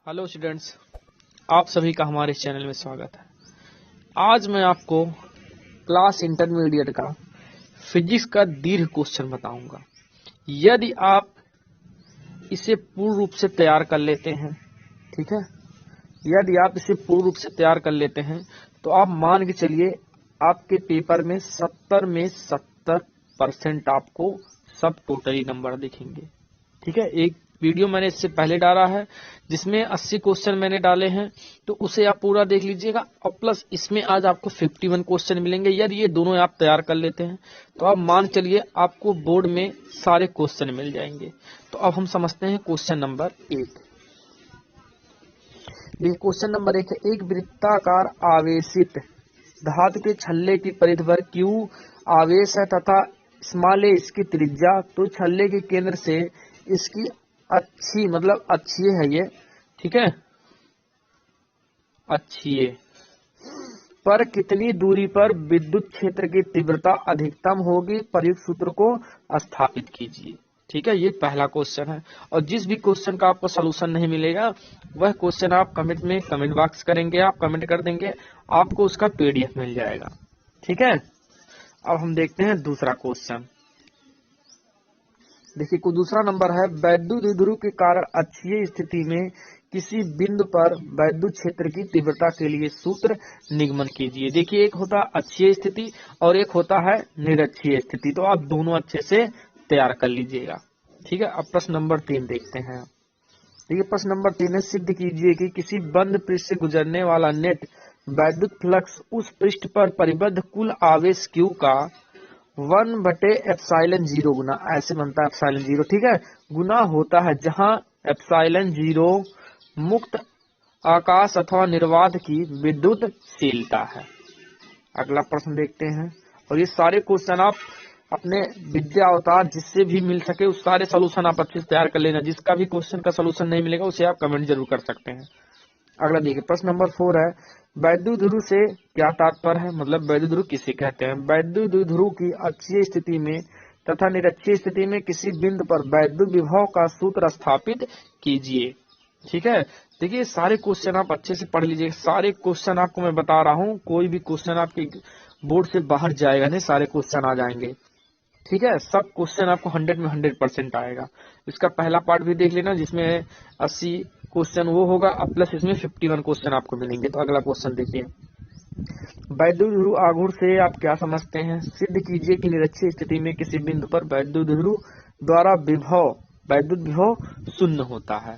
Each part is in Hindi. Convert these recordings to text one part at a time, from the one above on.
हेलो स्टूडेंट्स, आप सभी का हमारे चैनल में स्वागत है। आज मैं आपको क्लास इंटरमीडिएट का फिजिक्स का दीर्घ क्वेश्चन बताऊंगा। यदि आप इसे पूर्ण रूप से तैयार कर लेते हैं, ठीक है, यदि आप इसे पूर्ण रूप से तैयार कर लेते हैं तो आप मान के चलिए आपके पेपर में 70 में 70% आपको सब टोटली नंबर दिखेंगे। ठीक है, एक वीडियो मैंने इससे पहले डाला है जिसमें 80 क्वेश्चन मैंने डाले हैं, तो उसे आप पूरा देख लीजिएगा। और प्लस इसमें आज आपको 51 क्वेश्चन मिलेंगे। यदि ये दोनों आप तैयार कर लेते हैं तो आप मान चलिए आपको बोर्ड में सारे क्वेश्चन मिल जाएंगे। तो अब हम समझते हैं क्वेश्चन नंबर 1। देखिए क्वेश्चन नंबर 1 है, एक वृत्ताकार आवेशित धातु के छल्ले की परिधि पर Q आवेश है तथा स्मॉल a इसकी त्रिज्या, तो छल्ले के केंद्र से इसकी अच्छी मतलब अक्षीय है ये, ठीक है, अक्षीय पर कितनी दूरी पर विद्युत क्षेत्र की तीव्रता अधिकतम होगी, प्रयुक्त सूत्र को स्थापित कीजिए। ठीक है, ये पहला क्वेश्चन है। और जिस भी क्वेश्चन का आपको सलूशन नहीं मिलेगा वह क्वेश्चन आप कमेंट बॉक्स करेंगे, आप कमेंट कर देंगे, आपको उसका PDF मिल जाएगा। ठीक है, अब हम देखते हैं दूसरा क्वेश्चन। देखिए को दूसरा नंबर है, वैद्युत द्विध्रुव के कारण अक्षीय स्थिति में किसी बिंदु पर वैद्युत क्षेत्र की तीव्रता के लिए सूत्र निगमन कीजिए। देखिए एक होता है अक्षीय स्थिति और एक होता है निरक्षीय स्थिति, तो आप दोनों अच्छे से तैयार कर लीजिएगा। ठीक है, अब प्रश्न नंबर 3 देखते हैं। देखिए प्रश्न नंबर 3 है, सिद्ध कीजिए कि किसी बंद पृष्ठ से गुजरने वाला नेट वैद्युत फ्लक्स उस पृष्ठ पर परिबद्ध कुल आवेश Q का 1/ε0 गुना, ऐसे बनता है ε0, ठीक है, गुना होता है जहां ε0 मुक्त आकाश अथवा निर्वात की विद्युतशीलता है। अगला प्रश्न देखते हैं। और ये सारे क्वेश्चन आप अपने विद्या अवतार जिससे भी मिल सके उस सारे सोल्यूशन आप अच्छे से तैयार कर लेना। जिसका भी क्वेश्चन का सोल्यूशन नहीं मिलेगा उसे आप कमेंट जरूर कर सकते हैं। अगला देखिए प्रश्न नंबर 4 है, वैद्युत ध्रुव से क्या तात्पर्य है, मतलब वैद्युत ध्रुव किसे कहते हैं। वैद्युत ध्रुव की अक्षीय स्थिति में तथा निरक्षीय स्थिति में किसी बिंदु पर वैद्युत विभव का सूत्र स्थापित कीजिए। ठीक है, देखिए सारे क्वेश्चन आप अच्छे से पढ़ लीजिए। सारे क्वेश्चन आपको मैं बता रहा हूँ, कोई भी क्वेश्चन आपके बोर्ड से बाहर जाएगा नहीं, सारे क्वेश्चन आ जाएंगे। ठीक है, सब क्वेश्चन आपको 100 में 100% आएगा। इसका पहला पार्ट भी देख लेना जिसमें 80 क्वेश्चन वो होगा, अब प्लस इसमें 51 क्वेश्चन आपको मिलेंगे। तो अगला क्वेश्चन देखिए, वैद्युत ध्रुव आघूर्ण से आप क्या समझते हैं। सिद्ध कीजिए कि निरक्षीय स्थिति में किसी बिंदु पर वैद्युत ध्रुव द्वारा वैद्युत विभव शून्य होता है।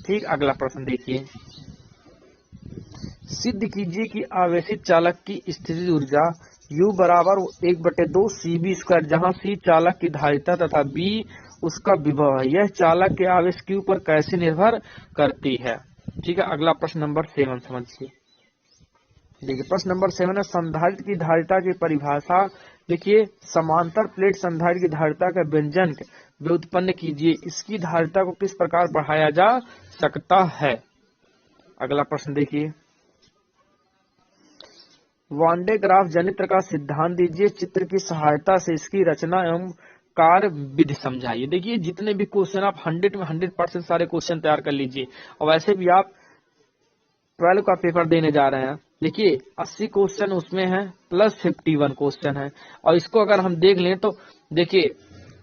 ठीक, अगला प्रश्न देखिए, सिद्ध कीजिए कि आवेशित चालक की स्थितिज ऊर्जा U बराबर 1/2 CV², जहां C चालक की धारिता तथा B उसका विभव है। यह चालक के आवेश Q पर कैसे निर्भर करती है। ठीक है, अगला प्रश्न नंबर 7 समझिए। देखिए प्रश्न नंबर 7 है, संधारित्र की धारिता की परिभाषा। देखिए समांतर प्लेट संधारित्र की धारिता का व्यंजक व्युत्पन्न कीजिए। इसकी धारिता को किस प्रकार बढ़ाया जा सकता है। अगला प्रश्न देखिए, वान डे ग्राफ जनित्र का सिद्धांत दीजिए। चित्र की सहायता से इसकी रचना एवं कार्य विधि समझाइए। देखिए जितने भी क्वेश्चन आप 100 में 100% सारे क्वेश्चन तैयार कर लीजिए। और वैसे भी आप 12 का पेपर देने जा रहे हैं। देखिए 80 क्वेश्चन उसमें है प्लस 51 क्वेश्चन है। और इसको अगर हम देख लें तो देखिए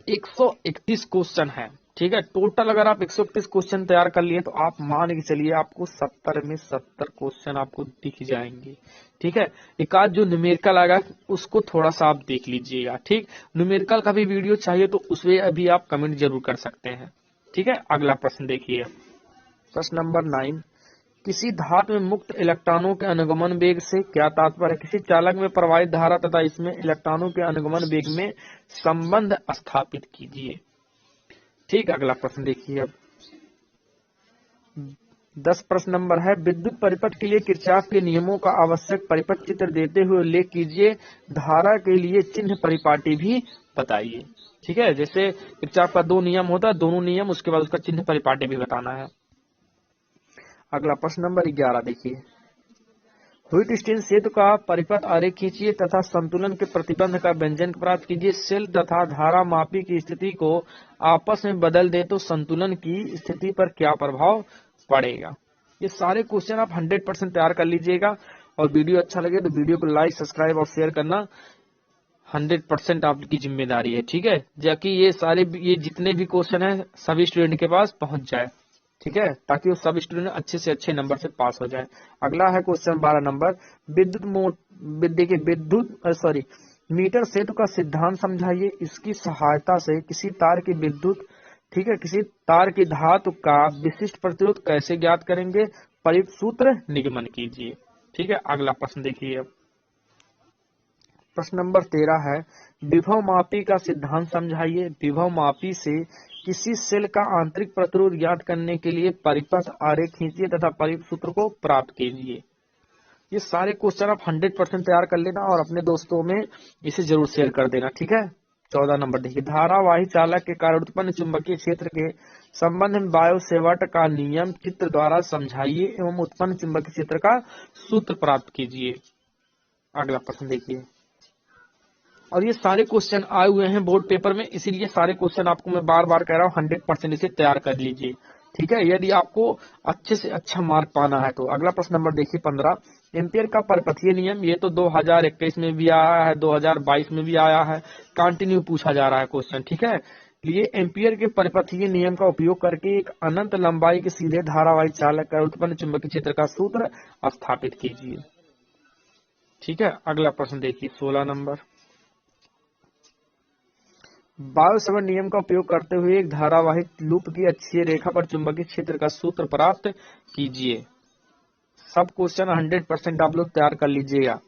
131 क्वेश्चन है। ठीक है, टोटल अगर आप 131 क्वेश्चन तैयार कर लिए तो आप मान के चलिए आपको 70 में 70 क्वेश्चन आपको दिख जाएंगे। ठीक है, एक आध जो न्यूमेरिकल आएगा उसको थोड़ा सा आप देख लीजिएगा। ठीक, न्यूमेरिकल का भी वीडियो चाहिए तो उसमें अभी आप कमेंट जरूर कर सकते हैं। ठीक है, अगला प्रश्न देखिए, प्रश्न नंबर 9, किसी धातु में मुक्त इलेक्ट्रॉनों के अनुगमन वेग से क्या तात्पर्य है। किसी चालक में प्रवाहित धारा तथा इसमें इलेक्ट्रॉनों के अनुगमन वेग में संबंध स्थापित कीजिए। ठीक, अगला प्रश्न देखिए। अब 10 प्रश्न नंबर है, विद्युत परिपथ के लिए किरचॉफ के नियमों का आवश्यक परिपथ चित्र देते हुए उल्लेख कीजिए। धारा के लिए चिन्ह परिपाटी भी बताइए। ठीक है, जैसे किरचॉफ का 2 नियम होता है, दोनों नियम उसके बाद उसका चिन्ह परिपाटी भी बताना है। अगला प्रश्न नंबर 11 देखिए, व्हीटस्टीन सेतु का परिपथ आरेख खींचिए तथा संतुलन के प्रतिबंध का व्यंजन प्राप्त कीजिए। शेल तथा धारा मापी की स्थिति को आपस में बदल दे तो संतुलन की स्थिति पर क्या प्रभाव पड़ेगा। ये सारे क्वेश्चन आप 100% तैयार कर लीजिएगा, और वीडियो अच्छा लगे तो वीडियो को लाइक, सब्सक्राइब और शेयर करना 100% आपकी जिम्मेदारी है, ठीक है, ताकि ये जितने भी क्वेश्चन है सभी स्टूडेंट के पास पहुंच जाए, ठीक है, ताकि वो सब स्टूडेंट अच्छे से अच्छे नंबर से पास हो जाए। अगला है क्वेश्चन 12 नंबर, मीटर सेतु का सिद्धांत समझाइए। इसकी सहायता से किसी तार की विद्युत, ठीक है, किसी तार की धातु का विशिष्ट प्रतिरोध कैसे ज्ञात करेंगे, प्रयुक्त सूत्र निगमन कीजिए। ठीक है, अगला प्रश्न देखिए। प्रश्न नंबर 13 है, विभव मापी का सिद्धांत समझाइए। विभव मापी से किसी सेल का आंतरिक प्रतिरोध ज्ञात करने के लिए परिपथ आरेख खींचिए तथा प्रयुक्त सूत्र को प्राप्त कीजिए। ये सारे क्वेश्चन आप 100% तैयार कर लेना और अपने दोस्तों में इसे जरूर शेयर कर देना, ठीक है। 14 नंबर देखिए, धारावाही चालक के कारण उत्पन्न चुंबकीय क्षेत्र के संबंध में बायो-सेवर्ट का नियम चित्र द्वारा समझाइए एवं उत्पन्न चुंबकीय क्षेत्र का सूत्र प्राप्त कीजिए। अगला प्रश्न देखिए, और ये सारे क्वेश्चन आए हुए हैं बोर्ड पेपर में, इसीलिए सारे क्वेश्चन आपको मैं बार बार कह रहा हूँ 100% इसे तैयार कर लीजिए, ठीक है, यदि आपको अच्छे से अच्छा मार्क पाना है तो। अगला प्रश्न नंबर देखिए 15, एम्पियर का परिपथीय नियम। ये तो 2021 में भी आया है, 2022 में भी आया है, कंटिन्यू पूछा जा रहा है क्वेश्चन, ठीक है। ये एम्पियर के परिपथीय नियम का उपयोग करके एक अनंत लंबाई के सीधे धारावाही चालक का उत्पन्न चुंबकीय क्षेत्र का सूत्र स्थापित कीजिए। ठीक है, अगला प्रश्न देखिए 16 नंबर, बायो-सेवर्ट नियम का उपयोग करते हुए एक धारावाहिक लूप की अक्षीय रेखा पर चुंबकीय क्षेत्र का सूत्र प्राप्त कीजिए। सब क्वेश्चन 100% आप लोग तैयार कर लीजिएगा।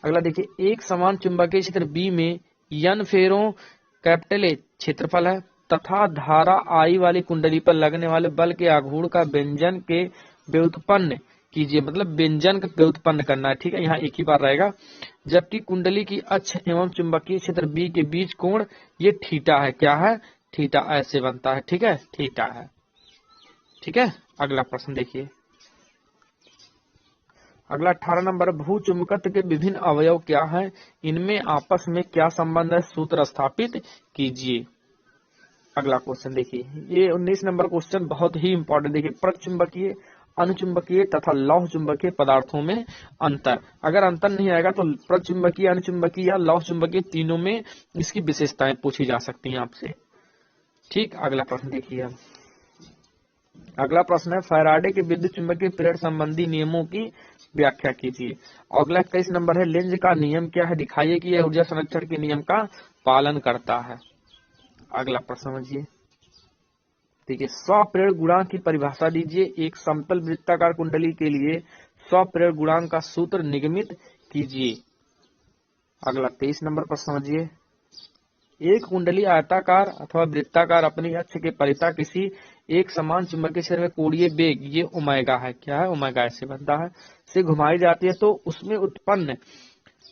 अगला देखिए, एक समान चुंबकीय क्षेत्र बी में n फेरों कैपिटल ए क्षेत्रफल है तथा धारा आई वाली कुंडली पर लगने वाले बल के आघूर्ण का व्यंजन के व्युत्पन्न कीजिए। मतलब व्यंजन का व्युत्पन्न करना है, ठीक है, यहाँ एक ही बार रहेगा। जबकि कुंडली की अक्ष एवं चुंबकीय क्षेत्र बी के बीच कोण ये थीटा है। क्या है? थीटा ऐसे बनता है, ठीक है, थीटा है, ठीक है। अगला प्रश्न देखिए, अगला 18 नंबर, भू चुंबकत्व के विभिन्न अवयव क्या हैं, इनमें आपस में क्या संबंध है, सूत्र स्थापित कीजिए। अगला क्वेश्चन देखिए, ये 19 नंबर क्वेश्चन बहुत ही इंपॉर्टेंट। देखिए, प्रचुंबकीय, अनुचुंबकीय तथा लौह चुंबकीय पदार्थों में अंतर। अगर अंतर नहीं आएगा तो प्रचुंबकीय, अनुचुंबकीय या लौह चुंबकीय तीनों में इसकी विशेषताएं पूछी जा सकती हैं आपसे। ठीक, अगला प्रश्न देखिए, अगला प्रश्न है, फैराडे के विद्युत चुंबकीय प्रेरण संबंधी नियमों की व्याख्या कीजिए। अगला 21 नंबर है, लेंज का नियम क्या है, दिखाइए कि यह ऊर्जा संरक्षण के नियम का पालन करता है। अगला प्रश्न समझिए, देखिए, स्वप्रेरण गुणांक की परिभाषा दीजिए। एक समतल वृत्ताकार कुंडली के लिए स्वप्रेरण गुणांक का सूत्र निगमित कीजिए। अगला 23 नंबर पर समझिए, एक कुंडली आयताकार अथवा वृत्ताकार अपनी अक्ष के परिता किसी एक समान चुंबकीय क्षेत्र में कोणीय वेग, ये ओमेगा है, क्या है, ओमेगा ऐसे बनता है, से घुमाई जाती है तो उसमें उत्पन्न,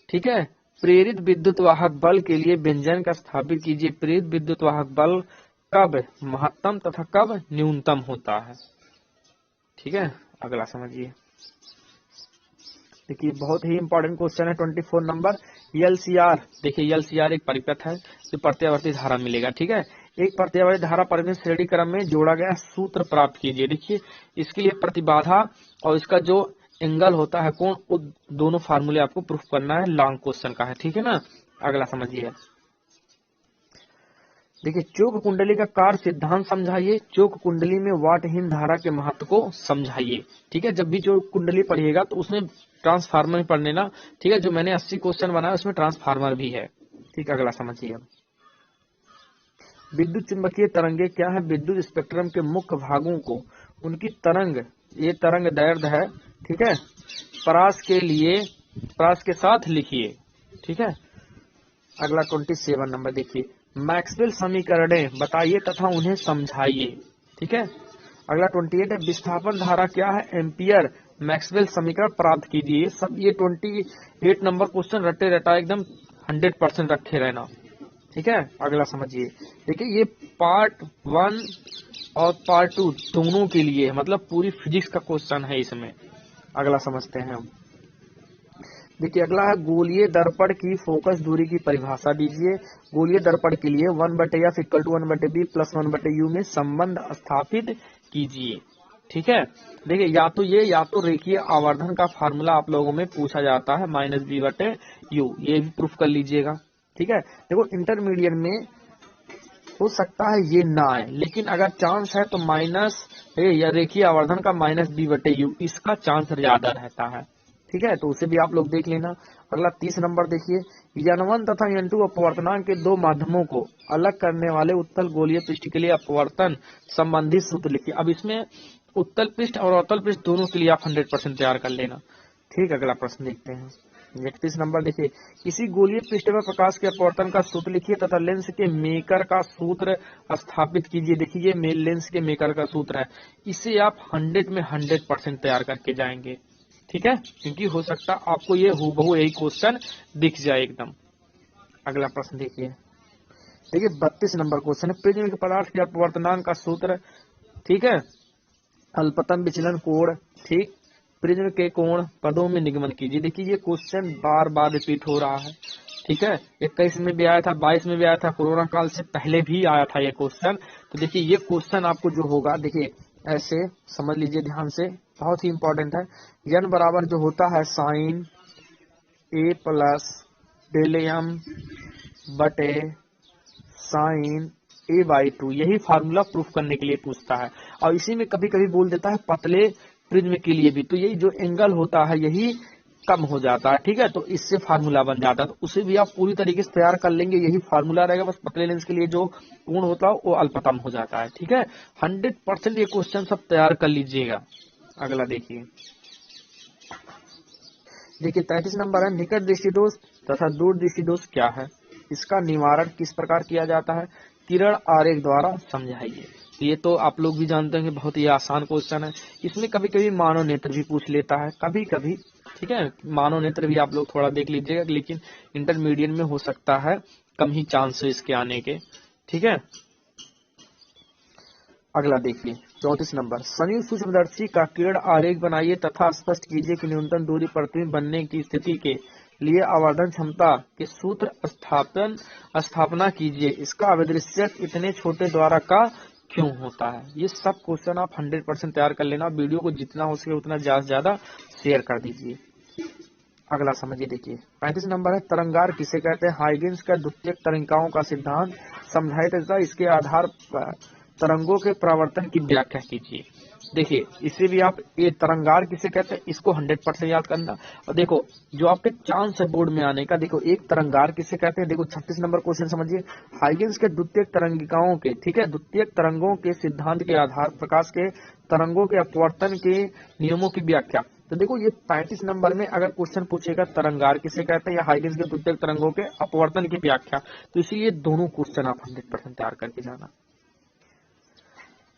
ठीक है, प्रेरित विद्युत वाहक बल के लिए व्यंजन का स्थापित कीजिए। प्रेरित विद्युत वाहक बल कब महत्तम तथा कब न्यूनतम होता है, ठीक है। अगला समझिए, देखिए, बहुत ही इंपॉर्टेंट क्वेश्चन है 24 नंबर, एलसीआर। देखिए, एलसीआर एक परिपथ है जो प्रत्यावर्ती धारा मिलेगा, ठीक है। एक प्रत्यावर्ती धारा परिमित श्रेणी क्रम में जोड़ा गया सूत्र प्राप्त कीजिए। देखिए, इसके लिए प्रतिबाधा और इसका जो एंगल होता है कोण, वो दोनों फार्मूले आपको प्रूफ करना है, लॉन्ग क्वेश्चन का है, ठीक है ना। अगला समझिए, देखिए, चौक कुंडली का कार्य सिद्धांत समझाइए। चौक कुंडली में वाटहीन धारा के महत्व को समझाइए, ठीक है। जब भी चौक कुंडली पढ़िएगा तो उसमें ट्रांसफार्मर पढ़ लेना, ठीक है। जो मैंने 80 क्वेश्चन बनाया उसमें ट्रांसफार्मर भी है, ठीक। अगला समझिए, विद्युत चुंबकीय तरंगे क्या है, विद्युत स्पेक्ट्रम के मुख्य भागों को उनकी तरंग, ये तरंग दैर्ध्य है, ठीक है, परास के साथ लिखिए, ठीक है। अगला 27 नंबर देखिए, मैक्सवेल समीकरणें बताइए तथा उन्हें समझाइए, ठीक है। अगला 28 है, विस्थापन धारा क्या है, एम्पियर मैक्सवेल समीकरण प्राप्त कीजिए। सब ये 28 नंबर क्वेश्चन रटे रटा एकदम 100% रखे रहना, ठीक है। अगला समझिए, देखिए, ये पार्ट 1 और पार्ट 2 दोनों के लिए, मतलब पूरी फिजिक्स का क्वेश्चन है इसमें। अगला समझते हैं हम, देखिए, अगला है, गोलीय दर्पण की फोकस दूरी की परिभाषा दीजिए। गोलीय दर्पण के लिए 1/f = 1/b + 1/u में संबंध स्थापित कीजिए। ठीक है, देखिए या तो रेखीय आवर्धन का फार्मूला आप लोगों में पूछा जाता है -b/u, ये भी प्रूफ कर लीजिएगा। ठीक है, देखो इंटरमीडिएट में हो सकता है ये ना आए, लेकिन अगर चांस है तो माइनस या रेखीय आवर्धन का -b/u, इसका चांस ज्यादा रहता है। ठीक है, तो उसे भी आप लोग देख लेना। अगला 30 नंबर देखिए, N1 तथा N2 अपवर्तनांक के दो माध्यमों को अलग करने वाले उत्तल गोलीय पृष्ठ के लिए अपवर्तन संबंधी सूत्र लिखिए। अब इसमें उत्तल पृष्ठ और अवतल पृष्ठ दोनों के लिए आप 100% तैयार कर लेना। ठीक, अगला प्रश्न देखते हैं। 31 नंबर देखिए, किसी गोलीय पृष्ठ पर प्रकाश के अपवर्तन का सूत्र लिखिए तथा लेंस के मेकर का सूत्र स्थापित कीजिए। देखिए ये लेंस के मेकर का सूत्र है, इसे आप 100 में 100% तैयार करके जाएंगे। ठीक है, क्योंकि हो सकता आपको ये हूबहू यही क्वेश्चन दिख जाए एकदम। अगला प्रश्न देखिए, 32 नंबर क्वेश्चन है, प्रिज्म के पदार्थ के अपवर्तनांक का सूत्र। ठीक है, अल्पतम विचलन कोण, ठीक, प्रिज्म के कोण पदों में निगमन कीजिए। देखिए ये क्वेश्चन बार बार रिपीट हो रहा है। ठीक है, 21 में भी आया था, 22 में भी आया था, कोरोना काल से पहले भी आया था ये क्वेश्चन। तो देखिए ये क्वेश्चन आपको जो होगा, देखिए ऐसे समझ लीजिए ध्यान से, बहुत ही इंपॉर्टेंट है। n बराबर जो होता है sine a plus del M बटे साइन a/2, यही फार्मूला प्रूफ करने के लिए पूछता है। और इसी में कभी कभी बोल देता है पतले प्रिज्म के लिए भी, तो यही जो एंगल होता है यही कम हो जाता है। ठीक है, तो इससे फार्मूला बन जाता है, तो उसे भी आप पूरी तरीके से तैयार कर लेंगे, यही फार्मूला रहेगा। बस पतले लेंस के लिए जो कोण होता है वो अल्पतम हो जाता है। ठीक है, 100% ये क्वेश्चन सब तैयार कर लीजिएगा। अगला देखिए, 33 नंबर है, निकट दृष्टि दोष तथा दूर दृष्टि दोष क्या है, इसका निवारण किस प्रकार किया जाता है, किरण आरेख द्वारा समझाइए। ये तो आप लोग भी जानते हैं, बहुत ही आसान क्वेश्चन है। इसमें कभी कभी मानव नेत्र भी पूछ लेता है, कभी कभी। ठीक है, मानव नेत्र भी आप लोग थोड़ा देख लीजिएगा, लेकिन इंटरमीडिएट में हो सकता है कम ही चांस है इसके आने के। ठीक है, अगला देखिए 34 नंबर, संयुक्त सूक्ष्मदर्शी का किरण आरेख बनाइए तथा स्पष्ट कीजिए कि न्यूनतम दूरी प्रतिबिंब बनने की स्थिति के लिए आवर्धन क्षमता के सूत्र स्थापना कीजिए। इसका अभिदृश्यक इतने छोटे द्वारा का क्यों होता है। ये सब क्वेश्चन आप 100% तैयार कर लेना। वीडियो को जितना हो सके उतना ज्यादा से ज्यादा शेयर कर दीजिए। अगला समझिए, देखिए 35 नंबर है, तरंगार किसे कहते हैं, हाइगेंस का द्वितीयक तरंगिकाओं का सिद्धांत समझाइए तथा इसके आधार पर तरंगों के परावर्तन की व्याख्या कीजिए। देखिए इसे भी आप, ये तरंगार किसे कहते हैं, इसको 100% याद करना। और देखो जो आपके चांस है बोर्ड में आने का, देखो एक तरंगार किसे कहते हैं। देखो 36 नंबर क्वेश्चन समझिए, हाइगेंस के द्वितीयक तरंगिकाओं के, ठीक है, द्वितीयक तरंगों के सिद्धांत के आधार प्रकाश के तरंगों के अपवर्तन के नियमों की व्याख्या। तो देखो ये 35 नंबर में अगर क्वेश्चन पूछेगा तरंगार किसे कहते हैं या हाइगेंस के द्वितीयक तरंगों के अपवर्तन की व्याख्या, तो इसीलिए दोनों क्वेश्चन आप 100% तैयार करके जाना।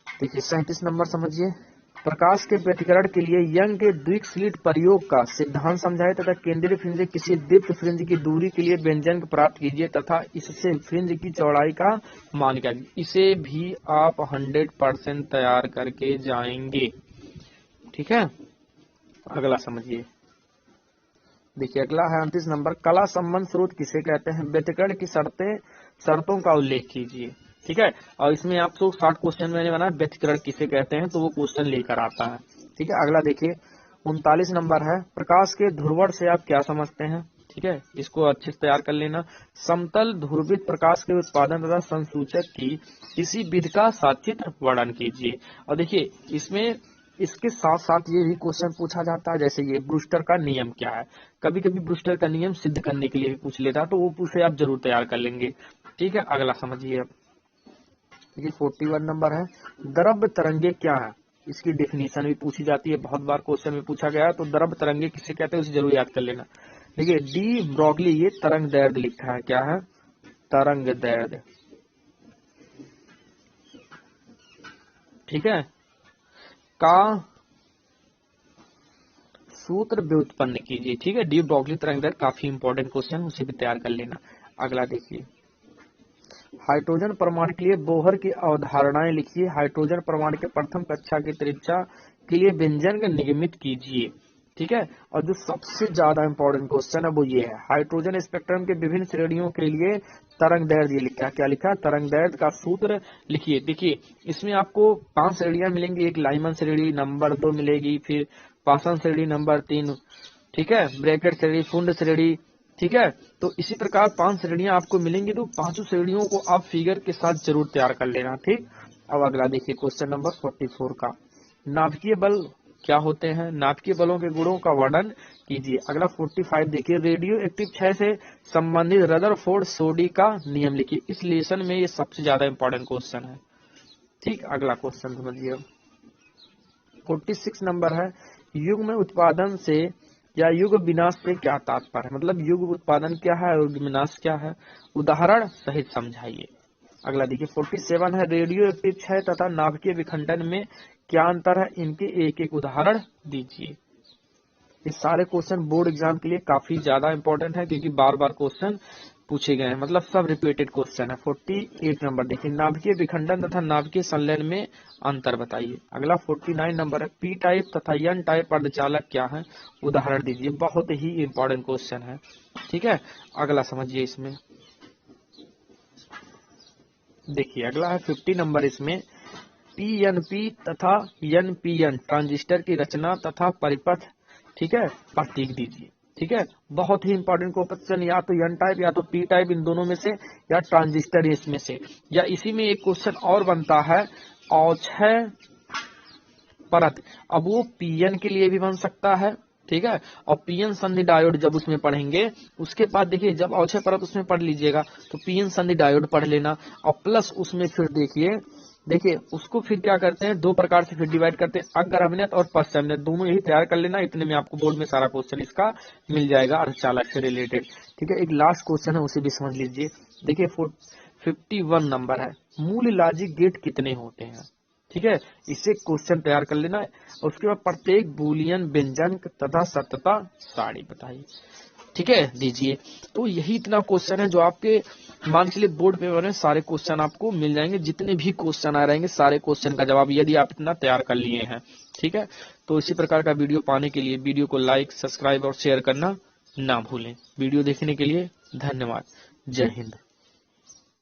देखिए 37 नंबर समझिए, प्रकाश के व्यतिकरण के लिए यंग के द्विक स्लिट प्रयोग का सिद्धांत समझाए तथा केंद्रीय फ्रिंज किसी दीप्त फ्रिंज की दूरी के लिए व्यंजक प्राप्त कीजिए तथा इससे फ्रिंज की चौड़ाई का मान कीजिए। इसे भी आप 100% तैयार करके जाएंगे। ठीक है, अगला समझिए, देखिए अगला है 38 नंबर, कला संबंध स्रोत किसे कहते हैं, व्यतिकरण की शर्तों का उल्लेख कीजिए। ठीक है, और इसमें आपको 60 क्वेश्चन मैंने बनाया व्यतिकरण किसे कहते हैं, तो वो क्वेश्चन लेकर आता है। ठीक है, अगला देखिए 39 नंबर है, प्रकाश के ध्रुवण से आप क्या समझते हैं। ठीक है, इसको अच्छे से तैयार कर लेना। समतल ध्रुवित प्रकाश के उत्पादन तथा संसूचक की किसी विधि का सचित्र वर्णन कीजिए। और देखिए इसमें इसके साथ साथ ये भी क्वेश्चन पूछा जाता है, जैसे ये ब्रूस्टर का नियम क्या है, कभी कभी ब्रूस्टर का नियम सिद्ध करने के लिए भी पूछ लेता है, तो वो पूछे आप जरूर तैयार कर लेंगे। ठीक है, अगला समझिए अब, ये 41 नंबर है, द्रव्य तरंगे क्या है, इसकी डेफिनेशन भी पूछी जाती है, बहुत बार क्वेश्चन में पूछा गया है। तो द्रव्य तरंगे किसे कहते हैं उसे जरूर याद कर लेना। देखिए डी ब्रॉगली ये तरंग दैर्ध्य लिखा है, क्या है, तरंग दैर्ध्य। ठीक है, का सूत्र व्युत्पन्न कीजिए। ठीक है, डी ब्रॉगली तरंग दैर्ध्य काफी इंपॉर्टेंट क्वेश्चन, उसे भी तैयार कर लेना। अगला देखिए, हाइड्रोजन परमाणु के लिए बोहर की अवधारणाएं लिखिए। हाइड्रोजन परमाणु के प्रथम कक्षा की त्रिज्या के लिए व्यंजक निगमित कीजिए। ठीक है। और जो सबसे ज्यादा इंपॉर्टेंट क्वेश्चन है वो ये है, हाइड्रोजन स्पेक्ट्रम के विभिन्न श्रेणियों के लिए तरंग दैर्ध्य ये लिखा, क्या लिखा, तरंग दैर्ध्य का सूत्र लिखिए। देखिए इसमें आपको 5 श्रेणियां मिलेंगी, एक लाइमन श्रेणी नंबर 2 मिलेगी, फिर पासन श्रेणी नंबर 3, ठीक है, ब्रैकेट श्रेणी, फुंड श्रेणी, ठीक है। तो इसी प्रकार 5 श्रेणियां आपको मिलेंगी, तो 5 श्रेणियों को आप फिगर के साथ जरूर तैयार कर लेना, ठीक। अब अगला देखिए क्वेश्चन नंबर 44 का, नाभिकीय बल क्या होते हैं, नाभिकीय बलों के गुणों का वर्णन कीजिए। अगला 45 देखिए, रेडियो एक्टिव क्षय से संबंधित रदरफोर्ड सोडी का नियम लिखिए। इस लेसन में ये सबसे ज्यादा इंपॉर्टेंट क्वेश्चन है, ठीक। अगला क्वेश्चन समझिए 46 नंबर है, युग्म उत्पादन से या युग विनाश से क्या तात्पर्य है, मतलब युग उत्पादन क्या है और युग विनाश क्या है, उदाहरण सहित समझाइए। अगला देखिए 47 है, रेडियो एक्टिव क्षय तथा नाभिकीय विखंडन में क्या अंतर है, इनके एक एक उदाहरण दीजिए। ये सारे क्वेश्चन बोर्ड एग्जाम के लिए काफी ज्यादा इंपॉर्टेंट है, क्योंकि बार बार क्वेश्चन पूछे गए हैं, मतलब सब रिपीटेड क्वेश्चन है। 48 नंबर देखिए, नाभिकीय विखंडन तथा नाभिकीय संलयन में अंतर बताइए। अगला 49 नंबर है, पी टाइप तथा एन टाइप अर्धचालक क्या है, उदाहरण दीजिए। बहुत ही इंपॉर्टेंट क्वेश्चन है, ठीक है। अगला समझिए, इसमें देखिए अगला है 50 नंबर, इसमें पीएनपी तथा एनपीएन ट्रांजिस्टर की रचना तथा परिपथ, ठीक है, प्रतीक दीजिए, ठीक है। बहुत ही इंपॉर्टेंट क्वेश्चन, या तो एन टाइप या तो पी टाइप, इन दोनों में से, या ट्रांजिस्टर इसमें से, या इसी में एक क्वेश्चन और बनता है अवक्षय परत, अब वो पीएन के लिए भी बन सकता है, ठीक है। और पीएन संधि डायोड जब उसमें पढ़ेंगे, उसके बाद देखिए जब अवक्षय परत उसमें पढ़ लीजिएगा तो पीएन संधि डायोड पढ़ लेना, और प्लस उसमें फिर देखिए उसको फिर क्या करते हैं, दो प्रकार से फिर डिवाइड करते हैं, अग्रअभिनत और पश्चाभिनत, दोनों यही तैयार कर लेना। इतने में आपको बोर्ड में सारा क्वेश्चन इसका मिल जाएगा अर्धचालक से रिलेटेड, ठीक है। एक लास्ट क्वेश्चन है, उसे भी समझ लीजिए। देखिए 51 नंबर है, मूल लॉजिक गेट कितने होते हैं, ठीक है, इससे क्वेश्चन तैयार कर लेना है। उसके बाद प्रत्येक बूलियन व्यंजक तथा सत्यता सारणी बताइए, ठीक है, दीजिए। तो यही इतना क्वेश्चन है जो आपके मान के लिए बोर्ड पेपर में सारे क्वेश्चन आपको मिल जाएंगे, जितने भी क्वेश्चन आ रहेंगे सारे क्वेश्चन का जवाब, यदि आप इतना तैयार कर लिए हैं, ठीक है। तो इसी प्रकार का वीडियो पाने के लिए वीडियो को लाइक, सब्सक्राइब और शेयर करना ना भूलें। वीडियो देखने के लिए धन्यवाद। जय हिंद।